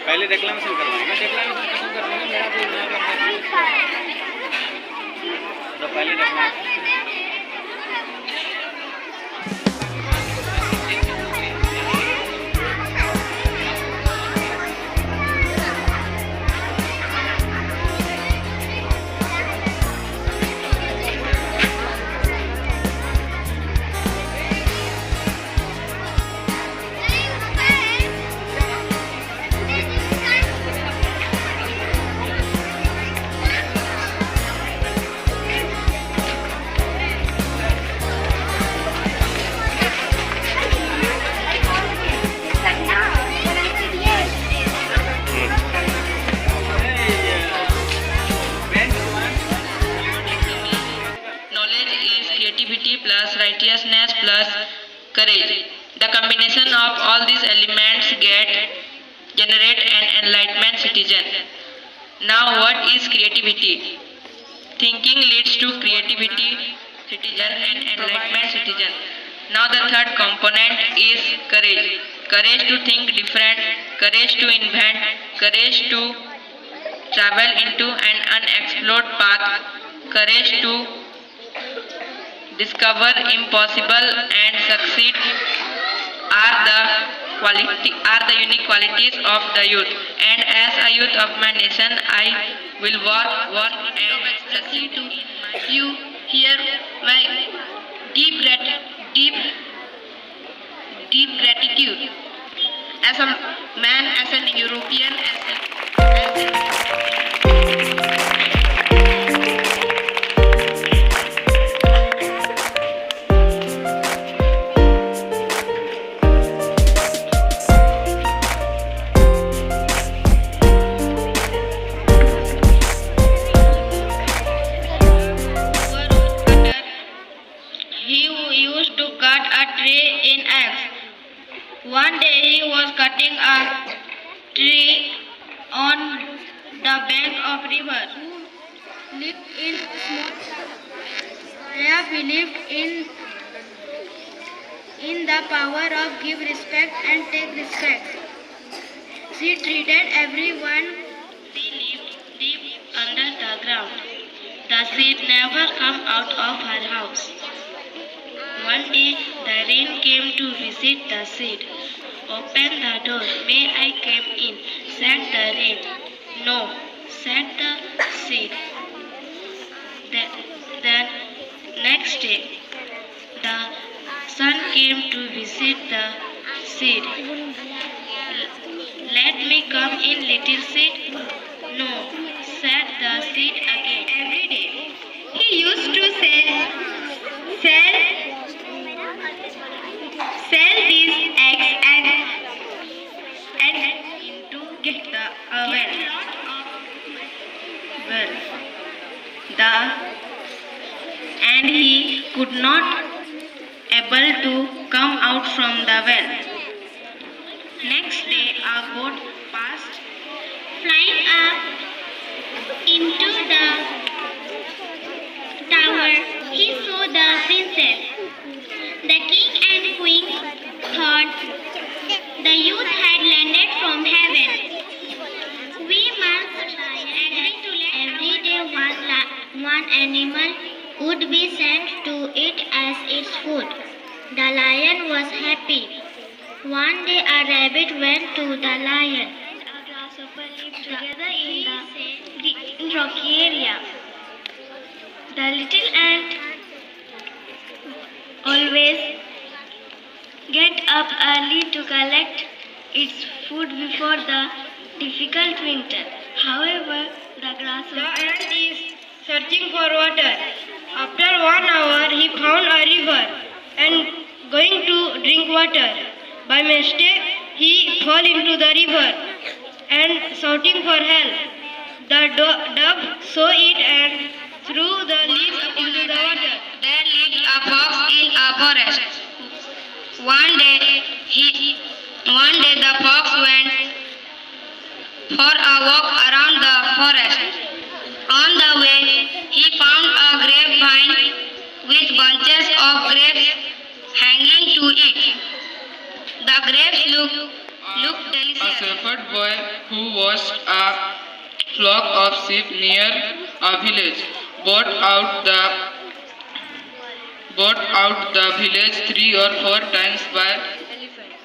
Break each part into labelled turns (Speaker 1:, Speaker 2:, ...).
Speaker 1: पहले डिक्लेमेशन करवाएंगे, डिक्लेमेशन खत्म कर देंगे, मेरा भी यहाँ तो पहले डिक्लेमेशन।
Speaker 2: Plus righteousness plus courage. The combination of all these elements generate an enlightenment citizen. Now what is creativity? Thinking leads to creativity citizen and enlightenment citizen. Now the third component is courage. Courage to think different, courage to invent, courage to travel into an unexplored path, courage to discover impossible and succeed are the unique qualities of the youth. And as a youth of my nation, I will work and succeed in my you hear my deep gratitude as a man, as an European, One day he was cutting a tree on the bank of river. Lived in small Rhea believed in the power of give respect and take respect. She treated everyone. She lived deep under the ground. The seed never come out of her house. One day the rain came to visit the seed. Open the door. May I come in? Said the rain. No, said the seed. Then next day the sun came to visit the seed. Let me come in, little seed. No, said the seed again. Every day he used to sell these eggs and to get the and he could not able to come out from the well. Next day a goat passed flying up into the tower. He saw the princess. The king and queen thought the youth had landed from heaven. We must agree to let every day one animal would be sent to it as its food. The lion was happy. One day a rabbit went to the lion. A grasshopper lived together in the rocky area. The little ant always get up early to collect its food before the difficult winter. However, the ant is searching for water. After 1 hour, he found a river and going to drink water. By mistake, he fell into the river and shouting for help. The dove saw it and threw the leaves into the water. There lived a fox in a forest. One day the fox went for a walk around the forest. On the way, he found a grapevine
Speaker 3: watched a flock of sheep near a village. Brought out the village 3 or 4 times by elephants.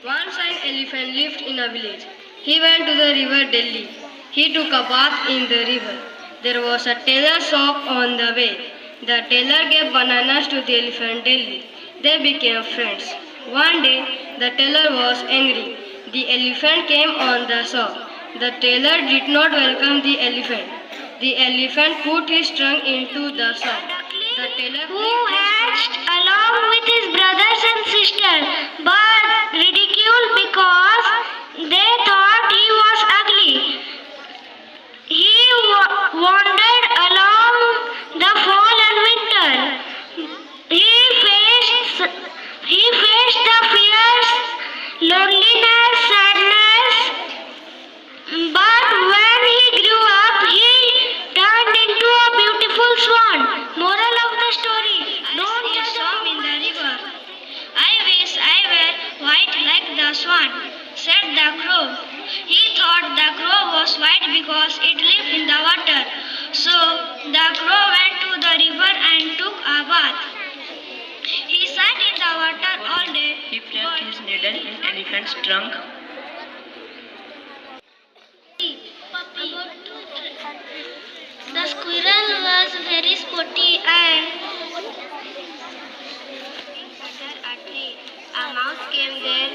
Speaker 3: Once an elephant lived in a village. He went to the river Delhi. He took a bath in the river. There was a tailor shop on the way. The tailor gave bananas to the elephant daily. They became friends. One day, the tailor was angry. The elephant came on the shop. The tailor did not welcome the elephant. The elephant put his trunk into the shop. The tailor
Speaker 2: who hatched along with his brothers and sisters, but ridiculed because they thought he was ugly. He wandered along the fall and winter. He faced the fears, loneliness, sadness. But when he grew up, he turned into a beautiful swan. Moral of the story: don't judge a book in the river. I wish I were white like the swan, said the crow. He thought the crow was white because it lived in the water. So the crow went to the river and took a bath. He sat in the water all day.
Speaker 4: He kept his needle in elephant's trunk.
Speaker 2: The squirrel was very sporty and under a tree. A mouse came there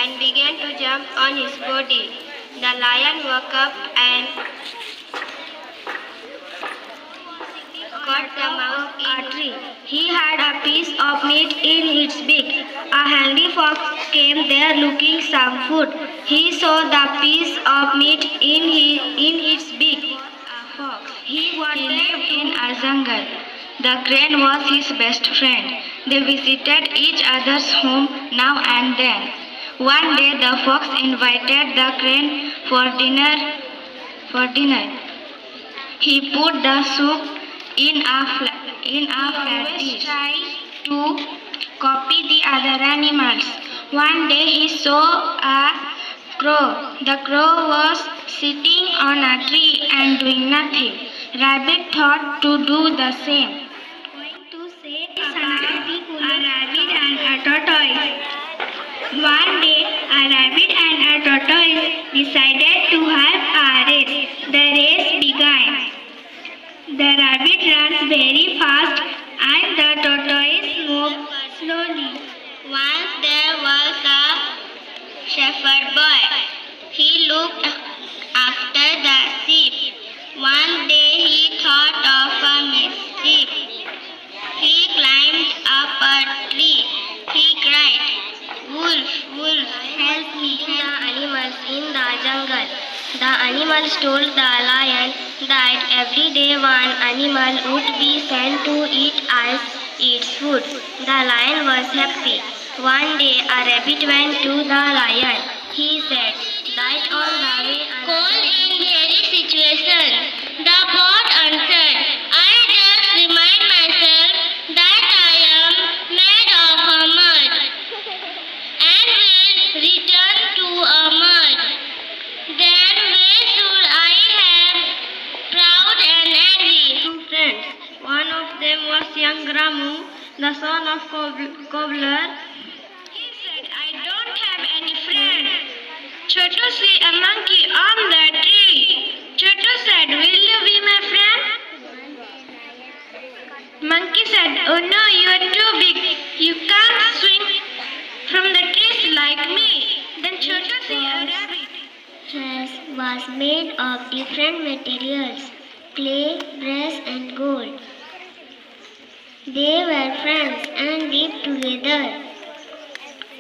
Speaker 2: and began to jump on his body. The lion woke up and caught the mouse in a tree. He had a piece of meat in its beak. A hungry fox came there looking some food. He saw the piece of meat in its beak. He lived in a jungle. The crane was his best friend. They visited each other's home now and then. One day the fox invited the crane for dinner. He put the soup in a flat dish to copy the other animals. One day he saw a crow. The crow was sitting on a tree and doing nothing. Rabbit thought to do the same. Going to say a rabbit and a tortoise. One day a rabbit and a tortoise decided to have a race. The race began. The rabbit runs very fast and the tortoise moves slowly. Once there was a shepherd boy. He looked after the sheep. One day he thought of a mischief. He climbed up a tree. He cried, "Wolf, wolf, help me!" The animals in the jungle. The animals told the lion that every day one animal would be sent to eat as its food. The lion was happy. One day a rabbit went to the lion. He said that on the way cold in very situation. The bird answered, "I just remind myself that I am made of a mud and will return to a mud. Then why should I have proud and envy?" Two friends. One of them was young Ramu, the son of cobbler. He said, "I don't have any friend." Chotu see a monkey on the tree. Chotu said, "Will you be my friend?" Monkey said, "Oh no, you are too big. You can't swing from the trees like me." Then Chotu see a rabbit. Dress was made of different materials, clay, brass and gold. They were friends and lived together.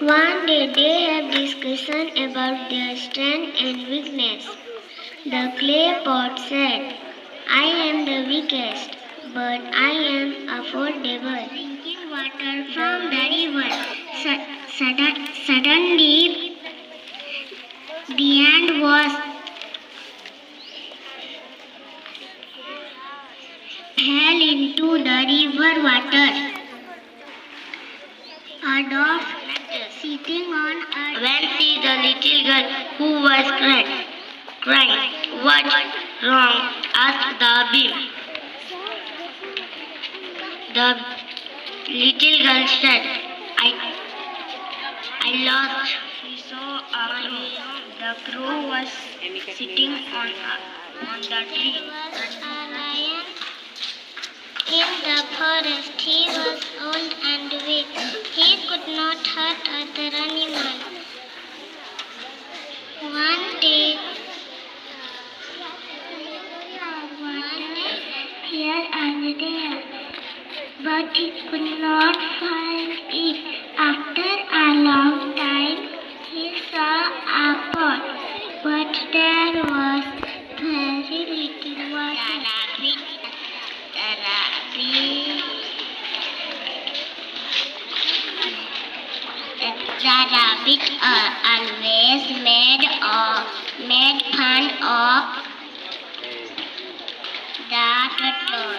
Speaker 2: One day they had discussion about their strength and weakness. The clay pot said, "I am the weakest, but I am affordable." Drinking water from the river. Suddenly, the ant was fell into the river water. A dove sitting on a bench see the little girl who was crying. crying. What's wrong? Asked the bear. The little girl said, I lost. She saw a crow. The crow was sitting on the tree. There was a lion in the forest. He was old and weak. He could not hurt other animals. One day, here and there, but he could not find it. After a long time, he saw a pot, but there was very little water. The rabbit always made fun of the turtle.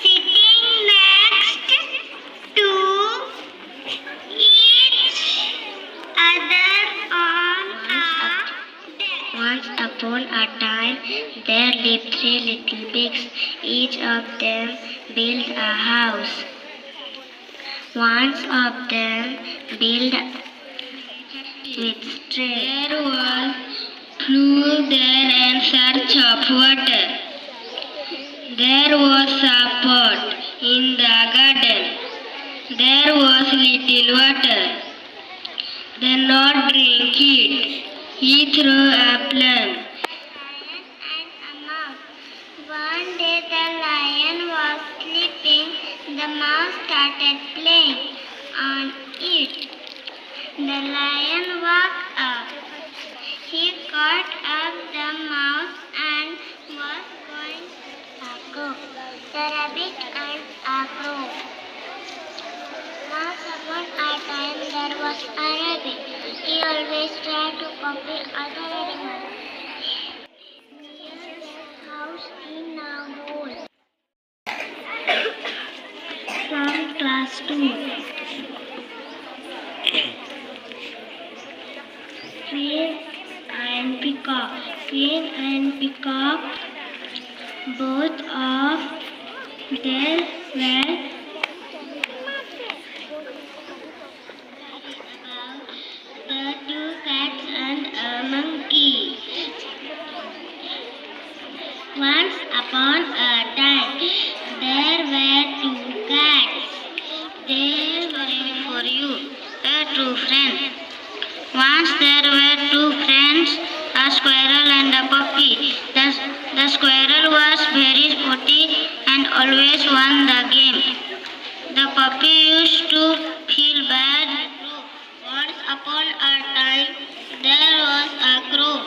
Speaker 2: Sitting next to each other on a bed. Once upon a time, there lived three little pigs. Each of them built a house. Once of them built with straw. There was flew there in search of water. There was a pot in the garden. There was little water. They not drink it. He threw a plan. One day the lion was sleeping. The mouse started playing on it. The lion woke up. He caught up the mouse and was going to go. The rabbit and a crow. Once upon a time there was a rabbit. He always tried to copy other animals. Near the house in a hole. From class 2. Queen and Peacock. Queen and Peacock, both of them were the two cats and a monkey. Once upon a time, there were two cats. They were for you, a true friend. Once there were two friends, a squirrel and a puppy. The squirrel was very sporty and always won the game. The puppy used to feel bad. Once upon a time, there was a crow.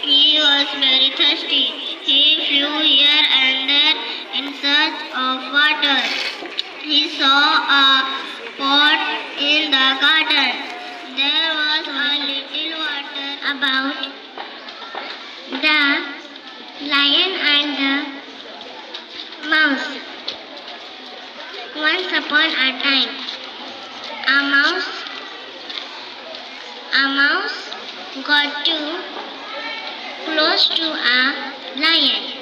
Speaker 2: He was very thirsty. He flew here and there in search of water. He saw a pot in the garden. There was a little water about. The lion and the mouse. Once upon a time, a mouse got too close to a lion.